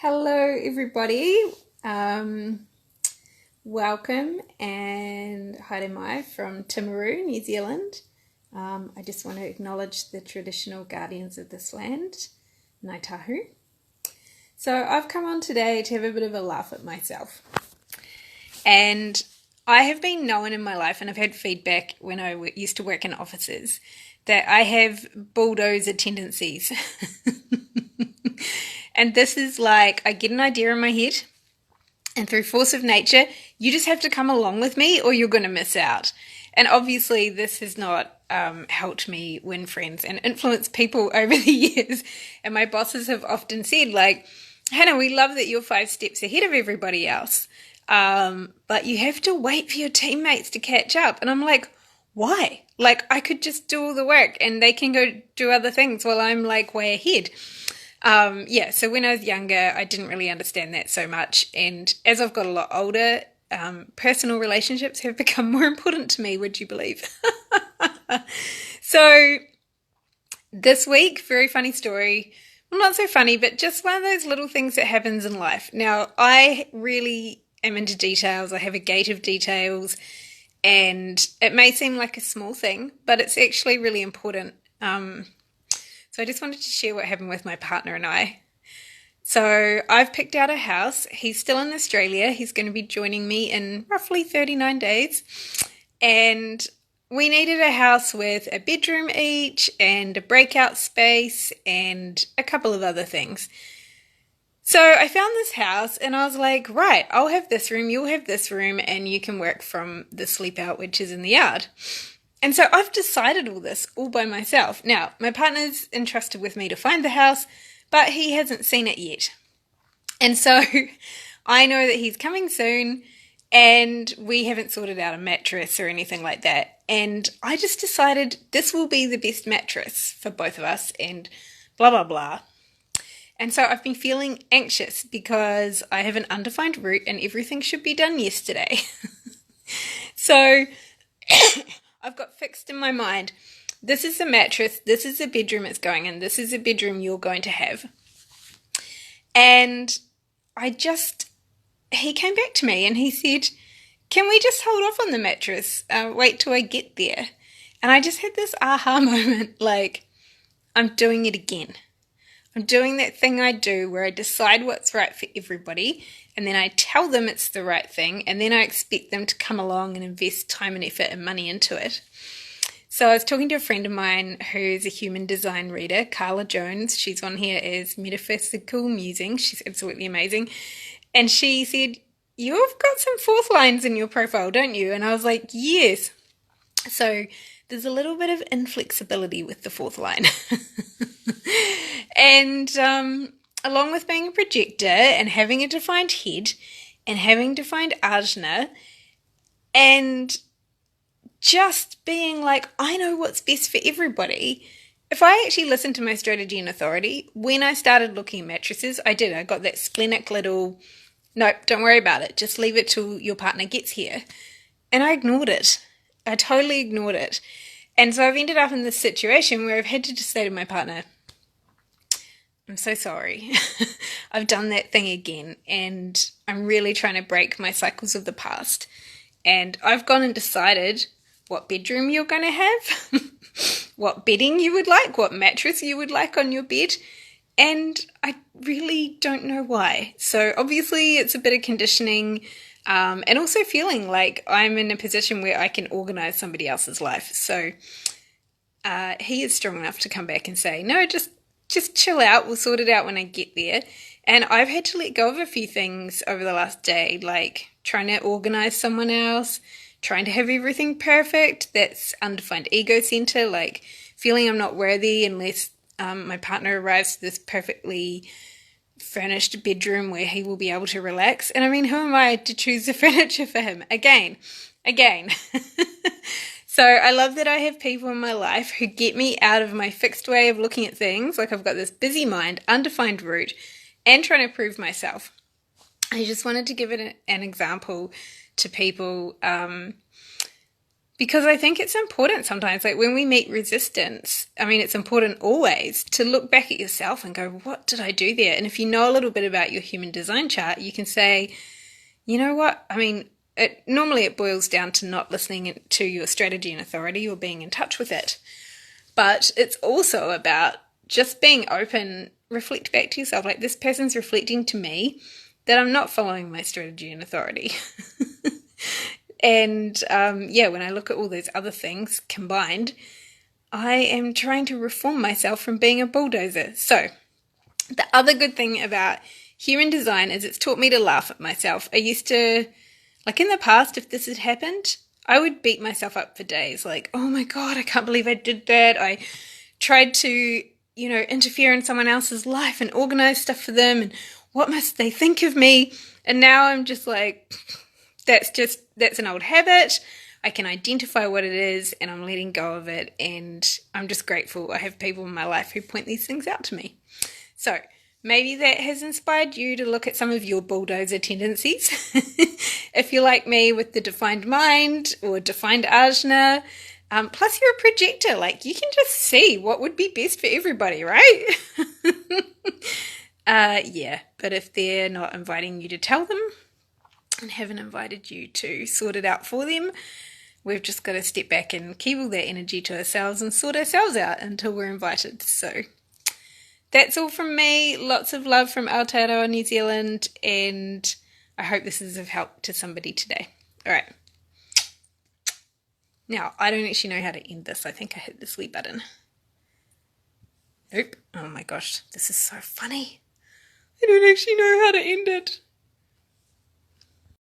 Hello, everybody. Welcome and haere mai from Timaru, New Zealand. I just want to acknowledge the traditional guardians of this land, Ngāi Tahu. So I've come on today to have a bit of a laugh at myself. And I have been known in my life, and I've had feedback when I used to work in offices, that I have bulldozer tendencies. And this is like, I get an idea in my head, and through force of nature, you just have to come along with me or you're going to miss out. And obviously this has not helped me win friends and influence people over the years. And my bosses have often said, like, Hannah, we love that you're 5 steps ahead of everybody else, but you have to wait for your teammates to catch up. And I'm like, why? Like, I could just do all the work and they can go do other things while I'm like way ahead. So when I was younger, I didn't really understand that so much. And as I've got a lot older, personal relationships have become more important to me, would you believe? So this week, very funny story. Well, not so funny, but just one of those little things that happens in life. Now, I really am into details. I have a gate of details, and it may seem like a small thing, but it's actually really important. So I just wanted to share what happened with my partner and I. So I've picked out a house. He's still in Australia. He's going to be joining me in roughly 39 days. And we needed a house with a bedroom each and a breakout space and a couple of other things. So I found this house and I was like, right, I'll have this room, you'll have this room, and you can work from the sleep out, which is in the yard. And so I've decided all this all by myself. Now, my partner's entrusted with me to find the house, but he hasn't seen it yet. And so I know that he's coming soon, and we haven't sorted out a mattress or anything like that. And I just decided this will be the best mattress for both of us and blah, blah, blah. And so I've been feeling anxious because I have an undefined route and everything should be done yesterday. So I've got fixed in my mind, this is the mattress, this is the bedroom it's going in, this is the bedroom you're going to have. And he came back to me and he said, can we just hold off on the mattress, wait till I get there? And I just had this aha moment, like, I'm doing it again. I'm doing that thing I do where I decide what's right for everybody, and then I tell them it's the right thing, and then I expect them to come along and invest time and effort and money into it. So I was talking to a friend of mine who's a human design reader, Carla Jones. She's on here as Metaphysical Musing. She's absolutely amazing. And she said, you've got some fourth lines in your profile, don't you? And I was like, yes. So there's a little bit of inflexibility with the fourth line. And along with being a projector and having a defined head and having defined Ajna and just being like, I know what's best for everybody. If I actually listened to my strategy and authority, when I started looking at mattresses, I got that splenic little, nope, don't worry about it. Just leave it till your partner gets here. And I ignored it. I totally ignored it. And so I've ended up in this situation where I've had to just say to my partner, I'm so sorry. I've done that thing again, and I'm really trying to break my cycles of the past. And I've gone and decided what bedroom you're going to have, what bedding you would like, what mattress you would like on your bed, and I really don't know why. So obviously it's a bit of conditioning, and also feeling like I'm in a position where I can organize somebody else's life. So he is strong enough to come back and say, no, just chill out. We'll sort it out when I get there. And I've had to let go of a few things over the last day, like trying to organize someone else, trying to have everything perfect. That's undefined ego center, like feeling I'm not worthy unless my partner arrives to this perfectly furnished bedroom where he will be able to relax. And I mean, who am I to choose the furniture for him? Again. So I love that I have people in my life who get me out of my fixed way of looking at things. Like I've got this busy mind, undefined route, and trying to prove myself. I just wanted to give it an example to people Because I think it's important sometimes, like when we meet resistance, I mean, it's important always to look back at yourself and go, what did I do there? And if you know a little bit about your human design chart, you can say, you know what? I mean, normally it boils down to not listening to your strategy and authority or being in touch with it. But it's also about just being open, reflect back to yourself, like this person's reflecting to me that I'm not following my strategy and authority. And when I look at all those other things combined, I am trying to reform myself from being a bulldozer. So the other good thing about human design is it's taught me to laugh at myself. I used to, like in the past, if this had happened, I would beat myself up for days. Like, oh my God, I can't believe I did that. I tried to, interfere in someone else's life and organize stuff for them. And what must they think of me? And now I'm just like, that's an old habit. I can identify what it is and I'm letting go of it. And I'm just grateful I have people in my life who point these things out to me. So maybe that has inspired you to look at some of your bulldozer tendencies. If you're like me with the defined mind or defined Ajna, plus you're a projector, like you can just see what would be best for everybody, right? But if they're not inviting you to tell them and haven't invited you to sort it out for them, we've just got to step back and keep all that energy to ourselves and sort ourselves out until we're invited. So that's all from me. Lots of love from Aotearoa, New Zealand, and I hope this is of help to somebody today. All right. Now, I don't actually know how to end this. I think I hit the sleep button. Nope. Oh my gosh, this is so funny. I don't actually know how to end it.